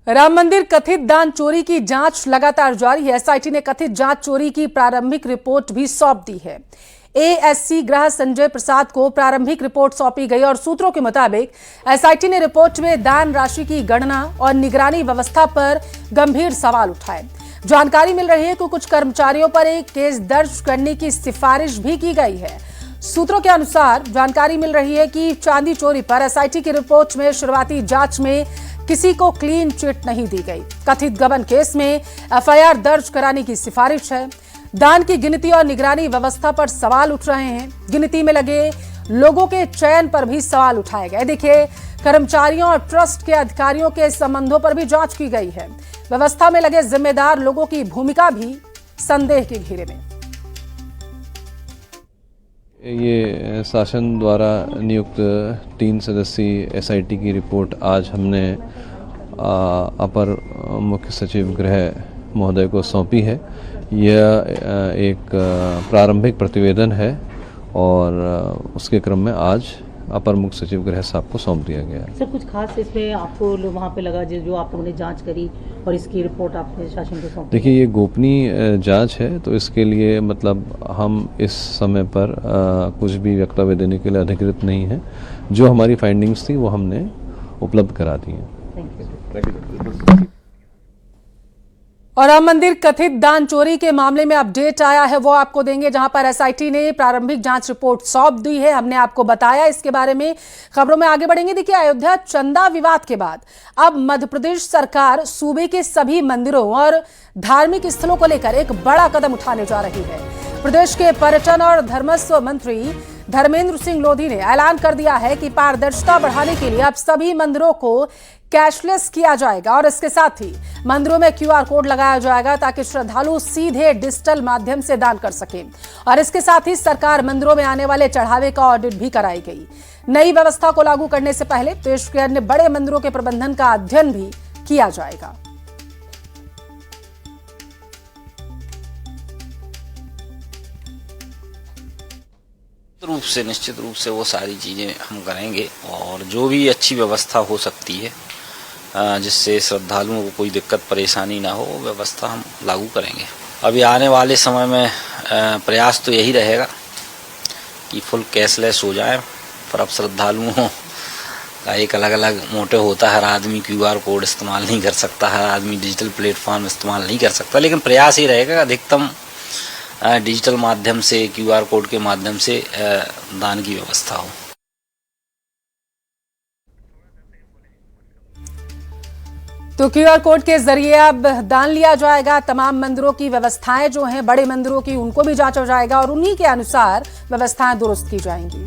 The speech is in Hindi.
राम मंदिर कथित दान चोरी की जांच लगातार जारी है। एसआईटी ने कथित जांच चोरी की प्रारंभिक रिपोर्ट भी सौंप दी है। एएससी गृह संजय प्रसाद को प्रारंभिक रिपोर्ट सौंपी गई और सूत्रों के मुताबिक एसआईटी ने रिपोर्ट में दान राशि की गणना और निगरानी व्यवस्था पर गंभीर सवाल उठाए। जानकारी मिल रही है कि कुछ कर्मचारियों पर एक केस दर्ज करने की सिफारिश भी की गई है। सूत्रों के अनुसार जानकारी मिल रही है कि चांदी चोरी पर एसआईटी की रिपोर्ट में शुरुआती जांच में किसी को क्लीन चिट नहीं दी गई। कथित गबन केस में एफआईआर दर्ज कराने की सिफारिश है। दान की गिनती और निगरानी व्यवस्था पर सवाल उठ रहे हैं। गिनती में लगे लोगों के चयन पर भी सवाल उठाए गए। देखिए, कर्मचारियों और ट्रस्ट के अधिकारियों के संबंधों पर भी जांच की गई है। व्यवस्था में लगे जिम्मेदार लोगों की भूमिका भी संदेह के घेरे में। ये शासन द्वारा नियुक्त 3 सदस्यीय एसआईटी की रिपोर्ट आज हमने अपर मुख्य सचिव गृह महोदय को सौंपी है। यह एक प्रारंभिक प्रतिवेदन है और उसके क्रम में आज अपर मुख्य सचिव गृह साहब को सौंप दिया गया है। सर, कुछ खास इसमें आपको वहाँ पे लगा जो आप लोगों ने जांच करी और इसकी रिपोर्ट आपने शासन को सौंपी? देखिए, ये गोपनीय जांच है, तो इसके लिए मतलब हम इस समय पर कुछ भी वक्तव्य देने के लिए अधिकृत नहीं है। जो हमारी फाइंडिंग्स थी वो हमने उपलब्ध करा दी हैं। और राम मंदिर कथित दान चोरी के मामले में अपडेट आया है, वो आपको देंगे, जहां पर एसआईटी ने प्रारंभिक जांच रिपोर्ट सौंप दी है। हमने आपको बताया इसके बारे में। खबरों में आगे बढ़ेंगे। देखिए, अयोध्या चंदा विवाद के बाद अब मध्य प्रदेश सरकार सूबे के सभी मंदिरों और धार्मिक स्थलों को लेकर एक बड़ा कदम उठाने जा रही है। प्रदेश के पर्यटन और धर्मस्व मंत्री धर्मेंद्र सिंह लोधी ने ऐलान कर दिया है कि पारदर्शिता बढ़ाने के लिए अब सभी मंदिरों को कैशलेस किया जाएगा और इसके साथ ही मंदिरों में क्यूआर कोड लगाया जाएगा ताकि श्रद्धालु सीधे डिजिटल माध्यम से दान कर सकें। और इसके साथ ही सरकार मंदिरों में आने वाले चढ़ावे का ऑडिट भी कराई गई। नई व्यवस्था को लागू करने से पहले देश के अन्य बड़े मंदिरों के प्रबंधन का अध्ययन भी किया जाएगा। निश्चित रूप से वो सारी चीज़ें हम करेंगे और जो भी अच्छी व्यवस्था हो सकती है जिससे श्रद्धालुओं को कोई दिक्कत परेशानी ना हो, वो व्यवस्था हम लागू करेंगे। अभी आने वाले समय में प्रयास तो यही रहेगा कि फुल कैशलेस हो जाए, पर अब श्रद्धालुओं का एक अलग अलग मोटिव होता है। हर आदमी क्यूआर कोड इस्तेमाल नहीं कर सकता, हर आदमी डिजिटल प्लेटफॉर्म इस्तेमाल नहीं कर सकता, लेकिन प्रयास ये रहेगा अधिकतम डिजिटल माध्यम से, क्यूआर कोड के माध्यम से दान की व्यवस्था हो। तो क्यूआर कोड के जरिए अब दान लिया जाएगा। तमाम मंदिरों की व्यवस्थाएं जो हैं, बड़े मंदिरों की, उनको भी जांचा जाएगा और उन्हीं के अनुसार व्यवस्थाएं दुरुस्त की जाएंगी।